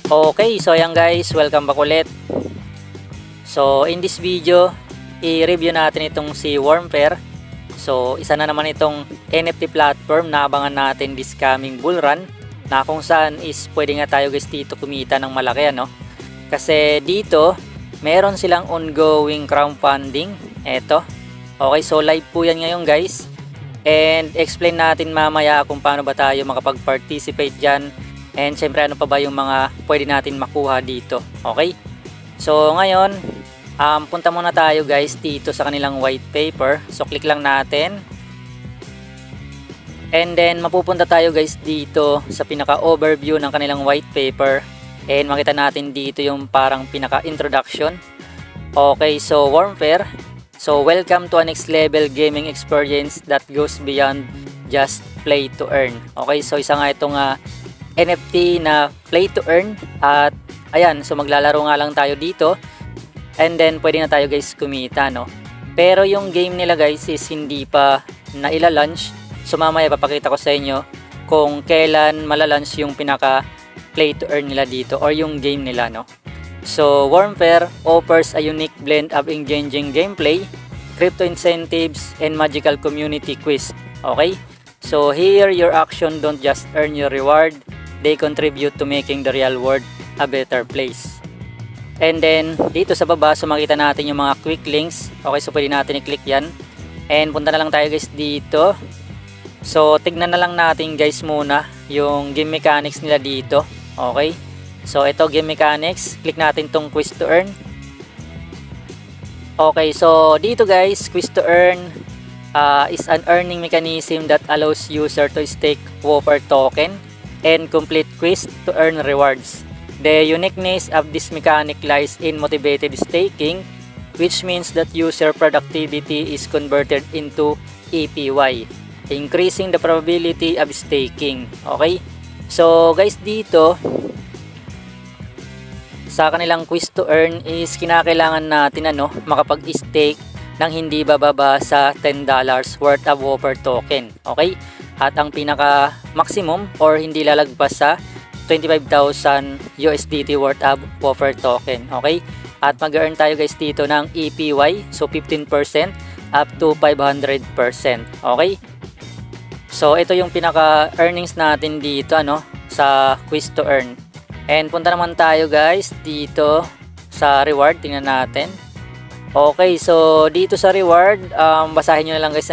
Okay, so ayan guys, welcome back ulit. So in this video, i-review natin itong si Wormper. So isa na naman itong NFT platform na abangan natin this coming bull run, na kung saan is pwede nga tayo guys dito kumita ng malaki ano. Kasi dito, meron silang ongoing crowdfunding. Eto. Okay, so live po yan ngayon guys. And explain natin mamaya kung paano ba tayo makapag-participate dyan. And syempre ano pa ba yung mga pwede natin makuha dito. Okay? So ngayon, punta muna tayo guys dito sa kanilang white paper. So click lang natin. And then mapupunta tayo guys dito sa pinaka-overview ng kanilang white paper. And makita natin dito yung parang pinaka-introduction. Okay, so Wormper. So welcome to a next level gaming experience that goes beyond just play to earn. Okay, so isa nga itong NFT na play to earn. At ayan, so maglalaro nga lang tayo dito. And then pwede na tayo guys kumita no. Pero yung game nila guys is hindi pa na ila-launch. So mamaya papakita ko sa inyo kung kailan malalunch yung pinaka play to earn nila dito or yung game nila no. So Wormper offers a unique blend of engaging gameplay, crypto incentives, and magical community quiz. Okay? So here your action don't just earn your reward, they contribute to making the real world a better place. And then dito sa baba, so makita natin yung mga quick links. Okay, so pwede natin i-click yan. And punta na lang tayo guys dito. So tignan na lang natin guys muna yung game mechanics nila dito. Okay, so ito game mechanics. Click natin tong quiz to earn. Okay, so dito guys, quiz to earn is an earning mechanism that allows user to stake Whopper token and complete quiz to earn rewards. The uniqueness of this mechanic lies in motivated staking, which means that user productivity is converted into APY, increasing the probability of staking. Okay? So guys, dito sa kanilang quiz to earn is kinakailangan natin makapag-stake ng hindi bababa sa $10 worth of Whopper token. Okay? At ang pinaka maximum or hindi lalagpas sa 25,000 USDT worth of Whopper token. Okay? At mag-earn tayo guys dito ng APY, so 15% up to 500%. Okay? So ito yung pinaka earnings natin dito sa quiz to earn. And punta naman tayo guys dito sa reward, tingnan natin. Okay, so dito sa reward, basahin nyo na lang guys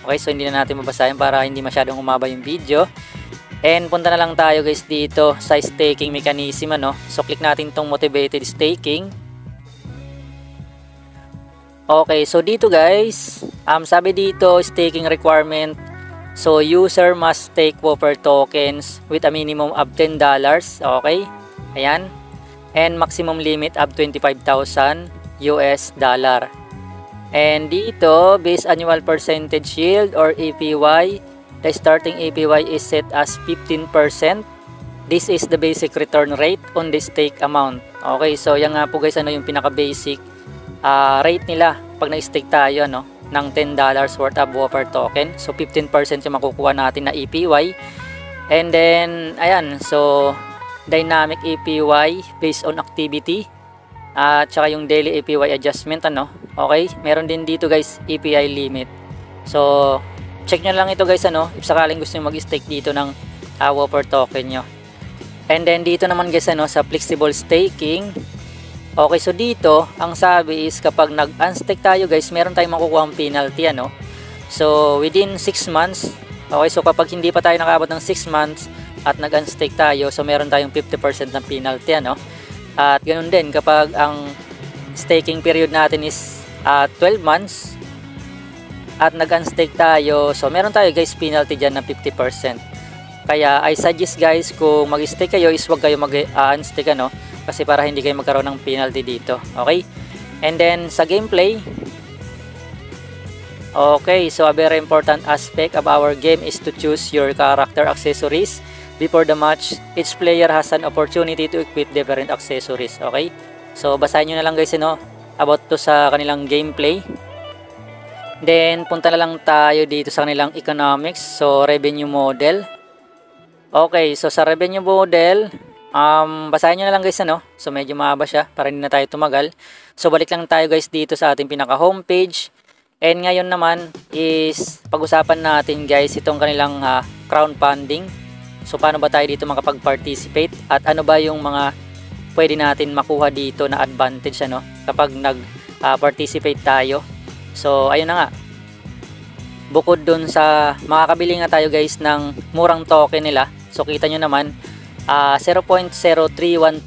Okay, so hindi na natin mabasahin para hindi masyadong umaba yung video. And punta na lang tayo guys dito sa staking mechanism So click natin tong motivated staking. Okay, so dito guys, sabi dito staking requirement. So user must stake Whopper tokens with a minimum of $10. Okay? Ayan. And maximum limit of 25,000 US dollar. And dito, base annual percentage yield or APY, the starting APY is set as 15%. This is the basic return rate on the stake amount. Okay, so yan nga po guys, yung pinaka-basic rate nila pag na-stake tayo ng $10 worth of Whopper token. So 15% yung makukuha natin na APY. And then, ayan, so dynamic APY based on activity. At saka yung daily APY adjustment Okay, meron din dito guys API limit. So check nyo lang ito guys if sakaling gusto nyo mag-stake dito ng Whopper token nyo. And then dito naman guys sa flexible staking. Okay, so dito ang sabi is kapag nag-unstake tayo guys, meron tayong makukuha ang penalty So within 6 months. Okay, so kapag hindi pa tayo nakaabot ng 6 months at nag-unstake tayo, so meron tayong 50% ng penalty At ganoon din kapag ang staking period natin is 12 months at nag-unstake tayo, so meron tayo guys penalty dyan na 50%. Kaya I suggest guys kung mag-stake kayo is wag kayo mag-unstake kasi para hindi kayo magkaroon ng penalty dito. Okay? And then sa gameplay, okay, so a very important aspect of our game is to choose your character accessories. Before the match, each player has an opportunity to equip different accessories. Okay? So, basahin nyo na lang guys about to sa kanilang gameplay. Then, punta na lang tayo dito sa kanilang economics. So, revenue model. Okay, so sa revenue model, Basahin nyo na lang guys ano. So medyo mahaba siya para hindi na tayo tumagal. So balik lang tayo guys dito sa ating pinaka homepage. And ngayon naman is pag-usapan natin guys itong kanilang crowdfunding. So paano ba tayo dito makapag-participate at ano ba yung mga pwede natin makuha dito na advantage ano kapag nag-participate tayo. So ayun na nga. Bukod dun sa makakabili nga tayo guys ng murang token nila. So kita nyo naman 0.03125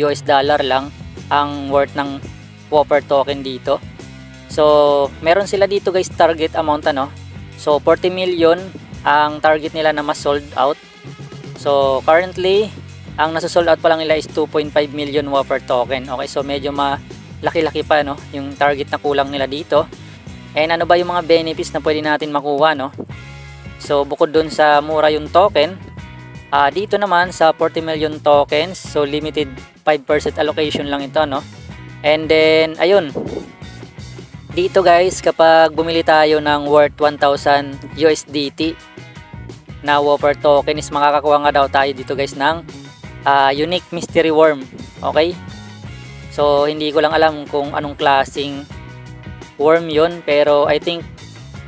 US dollar lang ang worth ng Whopper token dito. So meron sila dito guys target amount ano. So 40 million ang target nila na mas sold out. So currently ang nasa-sold out pa lang nila is 2.5 million Whopper token. Okay, so medyo malaki-laki pa no yung target na kulang nila dito. And ano ba yung mga benefits na pwede natin makuha no? So bukod dun sa mura yung token, dito naman sa 40 million tokens, so limited 5% allocation lang ito no. And then ayun, dito guys kapag bumili tayo ng worth 1,000 USDT na Whopper token is makakakuha nga daw tayo dito guys ng unique mystery worm. Okay, so hindi ko lang alam kung anong klaseng worm yun, pero I think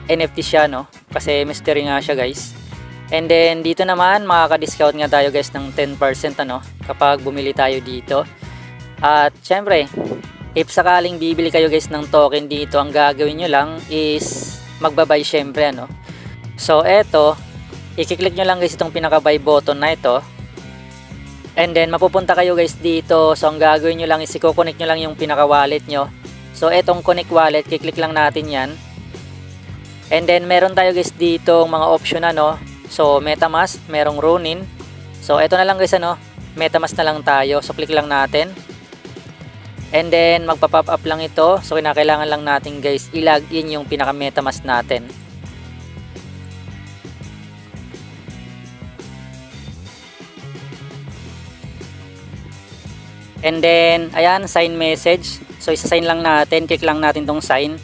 NFT siya no, kasi mystery nga siya guys. And then dito naman makaka-discount nga tayo guys ng 10% ano kapag bumili tayo dito. At syempre if sakaling bibili kayo guys ng token dito, ang gagawin nyo lang is magbabay syempre ano. So eto, i-click nyo lang guys itong pinaka buy button na ito. And then mapupunta kayo guys dito. So ang gagawin nyo lang is i-connect nyo lang yung pinaka wallet nyo. So etong connect wallet, kiklik lang natin yan. And then meron tayo guys dito mga option ano. So MetaMask, merong Ronin. So eto na lang guys ano, MetaMask na lang tayo. So click lang natin. And then magpa-pop up lang ito. So kinakailangan lang natin guys i-log in yung pinaka MetaMask natin. And then ayan, sign message. So isa-sign lang natin, click lang natin tong sign.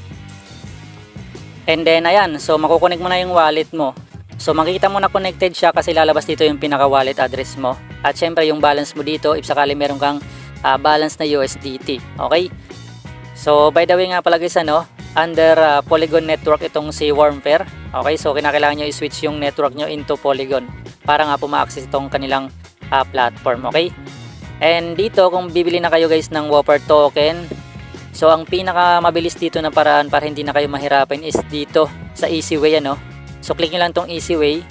And then ayan, so makukunik mo na yung wallet mo. So makikita mo na connected siya kasi lalabas dito yung pinaka wallet address mo. At syempre yung balance mo dito if sakali meron kang balance na USDT. Okay? So by the way nga pala guys ano, under Polygon network itong si Wormper. Okay? So kinakailangan nyo i-switch yung network nyo into Polygon para nga po ma-access itong kanilang platform. Okay? And dito kung bibili na kayo guys ng Whopper token, so ang pinaka mabilis dito na paraan para hindi na kayo mahirapan is dito sa easy way ano. So click nyo lang tong easy way.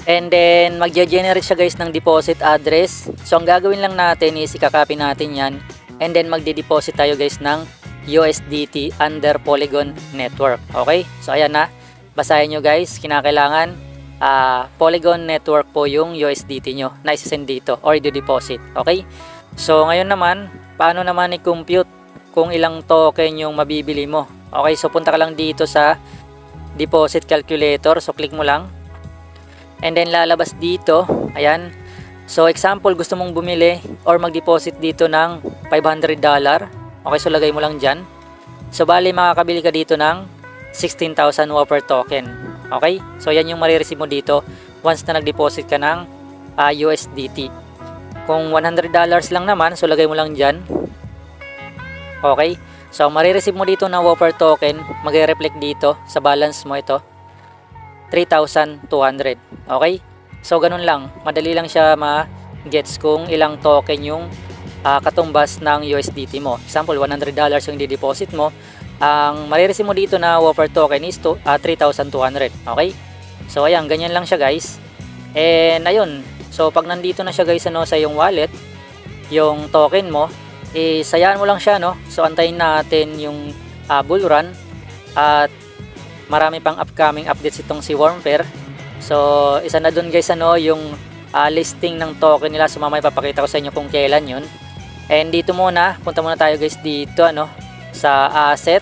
And then magge-generate siya guys ng deposit address. So ang gagawin lang natin is i-copy natin yan. And then magde-deposit tayo guys ng USDT under Polygon network. Okay? So ayan na. Basahin nyo guys. Kinakailangan Polygon network po yung USDT nyo na isasend dito or i-deposit. Okay? So ngayon naman, paano naman i-compute kung ilang token yung mabibili mo? Okay? So punta ka lang dito sa deposit calculator. So click mo lang. And then lalabas dito. Ayan. So example, gusto mong bumili or mag-deposit dito ng $500. Okay, so lagay mo lang dyan. So bali makakabili ka dito ng 16,000 Whopper token. Okay? So yan yung marireceive mo dito once na nag-deposit ka ng USDT. Kung $100 lang naman, so lagay mo lang dyan. Okay? So marireceive mo dito na Whopper token, magre-reflect dito sa balance mo ito. 3,200. Okay? So ganun lang. Madali lang siya ma-gets kung ilang token yung katumbas ng USDT mo. Example, $100 yung di-deposit mo. Ang marireceive mo dito na Whopper token is 3,200. Okay? So ayan, ganyan lang siya guys. And ayun. So pag nandito na siya guys ano, sa yung wallet, yung token mo, sayaan mo lang siya no. So antayin natin yung bull run at marami pang upcoming updates itong si Wormper. So isa na dun guys ano, yung listing ng token nila. So mamaya papakita ko sa inyo kung kailan yun. And dito muna, punta muna tayo guys dito ano, sa asset.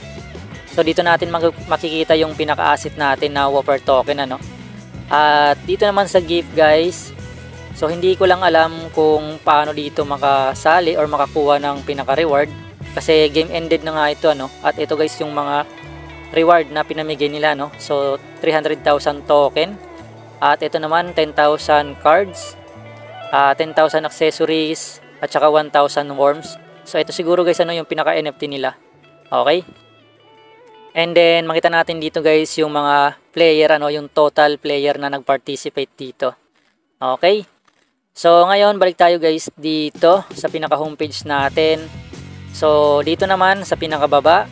So dito natin makikita yung pinaka-asset natin na Whopper token ano. At dito naman sa gift guys, so hindi ko lang alam kung paano dito makasali or makakuha ng pinaka-reward kasi game ended na nga ito ano. At ito guys yung mga reward na pinamigay nila no. So 300,000 token. At ito naman 10,000 cards. 10,000 accessories, at saka 1,000 worms. So ito siguro guys yung pinaka NFT nila. Okay? And then makita natin dito guys yung mga player, yung total player na nag-participate dito. Okay? So ngayon balik tayo guys dito sa pinaka homepage natin. So dito naman sa pinakababa,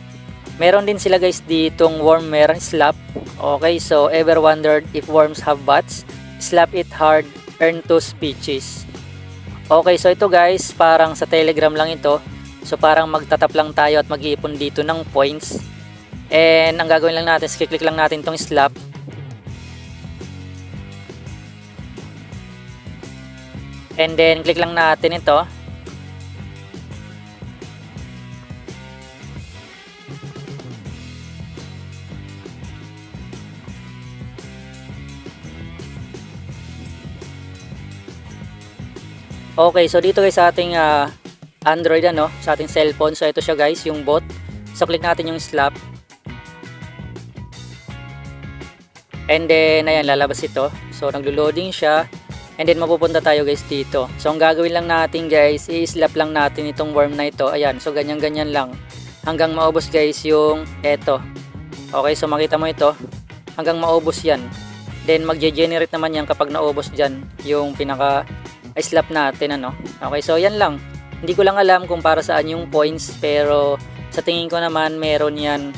meron din sila guys ditong wormer slap. Okay, so ever wondered if worms have butts? Slap it hard, earn 2 speeches. Okay, so ito guys, parang sa Telegram lang ito. So parang magtatap lang tayo at mag-iipon dito ng points. And ang gagawin lang natin, click lang natin tong slap. And then click lang natin ito. Okay, so dito guys sa ating Android sa ating cellphone. So ito siya guys, yung bot. So click natin yung slap. And then ayan, lalabas ito. So naglo-loading siya. And then mapupunta tayo guys dito. So ang gagawin lang natin guys, i-slap lang natin itong worm na ito. Ayan, so ganyan-ganyan lang. Hanggang maubos guys yung eto. Okay, so makita mo ito. Hanggang maubos yan. Then magge-generate naman yan kapag naubos dyan yung pinaka slap natin Okay, so yan lang. Hindi ko lang alam kung para saan yung points, pero sa tingin ko naman meron yan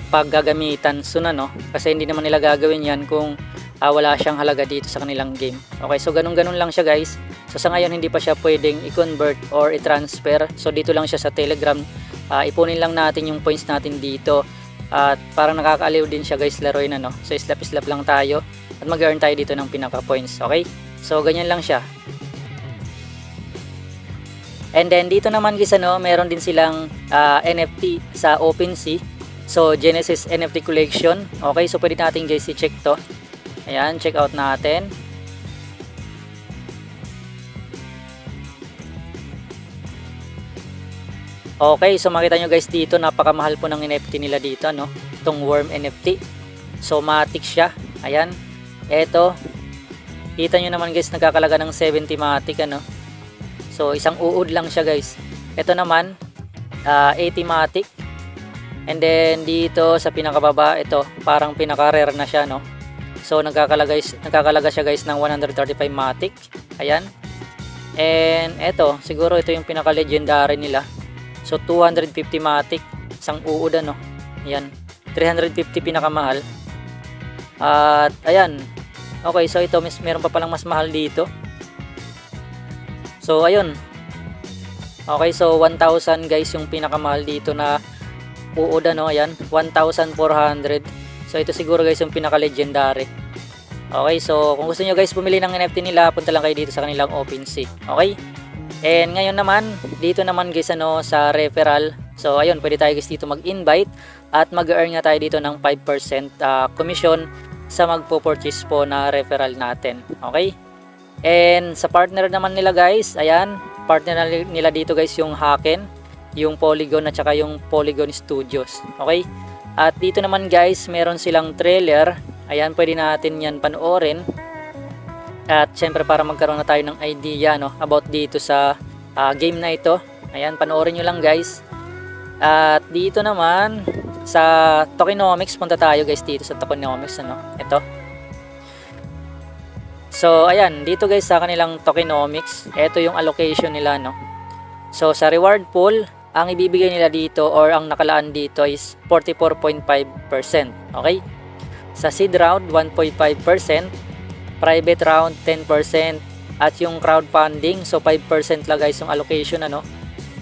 paggagamitan soon kasi hindi naman nila gagawin yan kung wala siyang halaga dito sa kanilang game. Okay, so ganun lang siya guys. So sa ngayon hindi pa siya pwedeng i-convert or i-transfer. So dito lang siya sa Telegram. Ipunin lang natin yung points natin dito. At parang nakakaaliw din siya guys laruin So slap lang tayo at mag-earn tayo dito ng pinaka points. Okay, so ganyan lang siya. And then dito naman guys meron din silang NFT sa OpenSea. So Genesis NFT Collection. Okay, so pwede natin guys i-check to. Ayan, check out natin. Okay, so makita nyo guys dito, napakamahal po ng NFT nila dito itong worm NFT. So matic siya. Ayan. Eto. Kita nyo naman guys, nagkakalaga ng 70 matic So isang uod lang siya guys. Ito naman 80 matic. And then dito sa pinakababa, ito parang pinaka-rare na siya So nagkakalaga siya guys ng 135 matic. Ayan. And ito, siguro ito yung pinaka-legendary nila. So 250 matic, isang uod Ayan. 350 pinakamahal. At ayan. Okay, so ito meron pa palang mas mahal dito. So ayun. Okay, so 1,000 guys yung pinakamahal dito na uod ayan, 1,400. So ito siguro guys yung pinaka-legendary. Okay, so kung gusto niyo guys bumili ng NFT nila, punta lang kayo dito sa kanilang OpenSea. Okay? And ngayon naman, dito naman guys sa referral. So ayun, pwede tayo guys dito mag-invite at mag-earn nga tayo dito ng 5% commission sa magpo-purchase po na referral natin. Okay? And sa partner naman nila guys, ayan, partner nila dito guys yung Haken, yung Polygon at saka yung Polygon Studios. Okay? At dito naman guys, meron silang trailer. Ayan, pwede natin yan panoorin. At syempre para magkaroon na tayo ng idea about dito sa game na ito. Ayan, panoorin nyo lang guys. At dito naman sa tokenomics, punta tayo guys dito sa tokenomics ito. So ayan, dito guys sa kanilang tokenomics, ito yung allocation nila So sa reward pool, ang ibibigay nila dito or ang nakalaan dito is 44.5%. Okay? Sa seed round 1.5%, private round 10%, at yung crowdfunding, so 5% lang guys yung allocation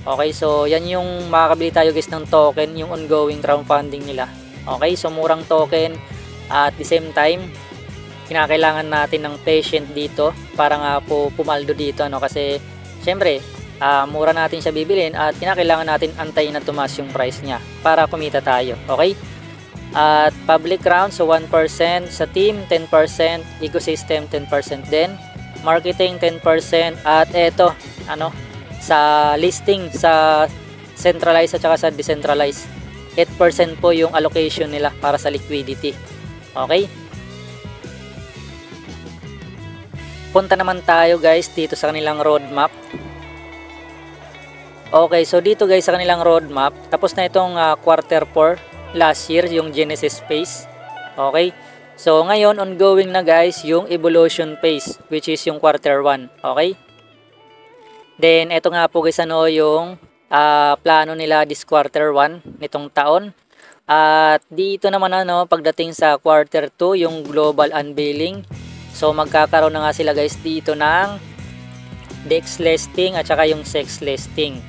Okay, so yan yung makakabili tayo guys ng token, yung ongoing crowdfunding nila. Okay, so murang token at the same time kinakailangan natin ng patient dito para nga po pumaldo dito kasi syempre mura natin siya bibilin at kinakailangan natin antayin na tumaas yung price niya para kumita tayo. Okay? At public round, so 1%, sa team 10%, ecosystem 10% din, marketing 10%, at eto sa listing sa centralized at saka sa decentralized 8% po yung allocation nila para sa liquidity. Okay? punta naman tayo guys dito sa kanilang roadmap. Okay, so dito guys sa kanilang roadmap, tapos na itong quarter 4 last year, yung Genesis phase. Okay, so ngayon ongoing na guys yung evolution phase, which is yung quarter 1. Okay, then ito nga po guys yung plano nila this quarter 1 nitong taon. At dito naman pagdating sa quarter 2 yung global unveiling. So magkakaroon na nga sila guys dito ng DEX listing at saka yung SEX listing.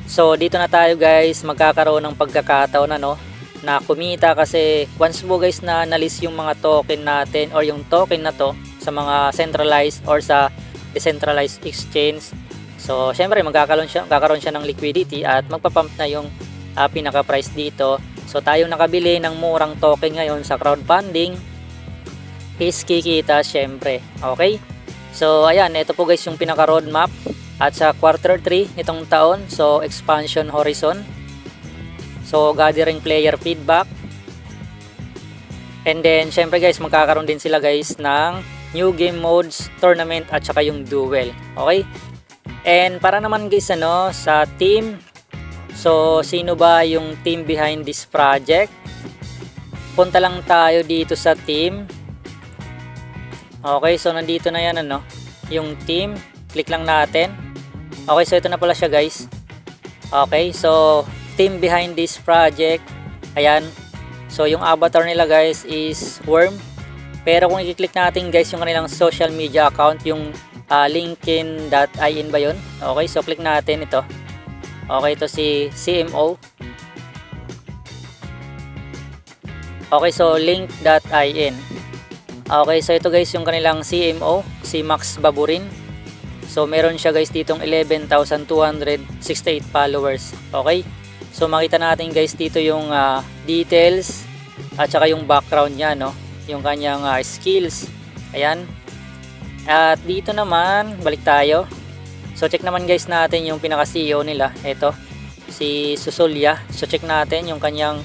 So dito na tayo guys magkakaroon ng pagkakataon na kumita, kasi once po guys na analyze yung mga token natin or yung token na to sa mga centralized or sa decentralized exchange. So syempre magkakaroon siya ng liquidity at magpapump na yung pinaka price dito. So tayong nakabili ng murang token ngayon sa crowdfunding is kikita syempre. Okay, so ayan, ito po guys yung pinaka roadmap at sa quarter 3 nitong taon. So expansion horizon, so gathering player feedback, and then syempre guys magkakaroon din sila guys ng new game modes, tournament at saka yung duel. Okay, and para naman guys sa team, so sino ba yung team behind this project? Punta lang tayo dito sa team. Okay, so nandito na yan yung team. Click lang natin. Okay, so ito na pala siya guys. Okay, so team behind this project, ayan. So yung avatar nila guys is Worm. Pero kung i-click natin guys yung kanilang social media account, yung linkedin.in ba yun? Okay, so click natin ito. Okay, ito si CMO. Okay, so link.in. Okay, so ito guys yung kanilang CMO, si Max Baburin. So meron siya guys ditong 11,268 followers. Okay, so makita natin guys dito yung details at saka yung background niya, yung kanyang skills. Ayan. At dito naman balik tayo. So check naman guys natin yung pinaka CEO nila. Ito si Susulya. So check natin yung kanyang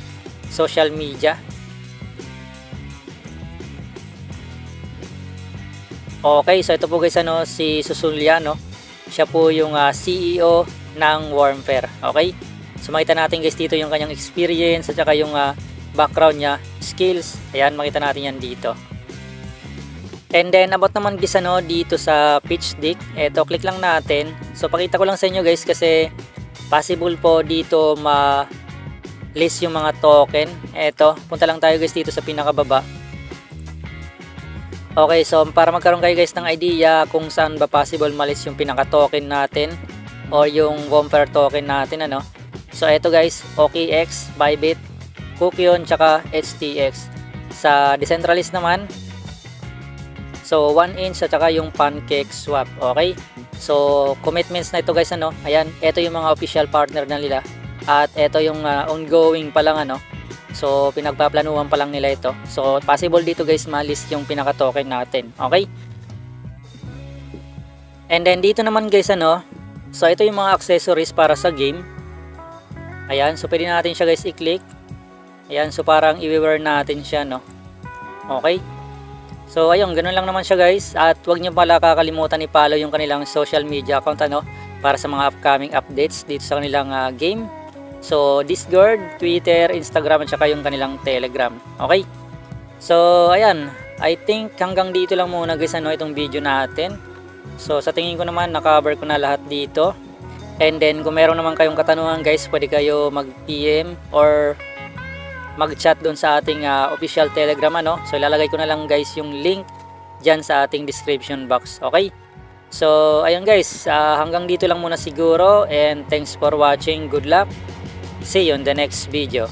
social media. Okay, so ito po guys si Susulya, siya po yung CEO ng Wormper. Okay, so makita natin guys dito yung kanyang experience at saka yung background niya, skills. Ayan, makita natin yan dito. And then about naman guys dito sa pitch deck, eto click lang natin. So pakita ko lang sa inyo guys kasi possible po dito ma-list yung mga token. Eto, punta lang tayo guys dito sa pinakababa. Okay, so para magkaroon kayo guys ng idea kung saan ba possible ma-list yung pinaka token natin o yung Wormper token natin So eto guys, OKX, Bybit, Kukion, tsaka HTX. Sa decentralized naman, so 1inch at saka yung Pancake Swap. Okay, so commitments na ito guys ayan, ito yung mga official partner na nila at ito yung ongoing pa lang so pinagpaplanuhan pa lang nila ito. So possible dito guys ma-list yung pinaka token natin. Okay, and then dito naman guys so ito yung mga accessories para sa game. Ayan, so pwede natin siya guys i-click. Ayan, so parang i-wear natin siya Okay, so ayun, ganun lang naman siya guys. At huwag nyo pala kakalimutan i-follow yung kanilang social media account para sa mga upcoming updates dito sa kanilang game. So Discord, Twitter, Instagram at saka yung kanilang Telegram. Okay, so ayan, I think hanggang dito lang muna guys itong video natin. So sa tingin ko naman na-cover ko na lahat dito. And then kung meron naman kayong katanungan guys, pwede kayo mag-PM or mag-chat doon sa ating official Telegram So ilalagay ko na lang guys yung link dyan sa ating description box. Okay, so ayun guys, hanggang dito lang muna siguro, and thanks for watching. Good luck, see you on the next video.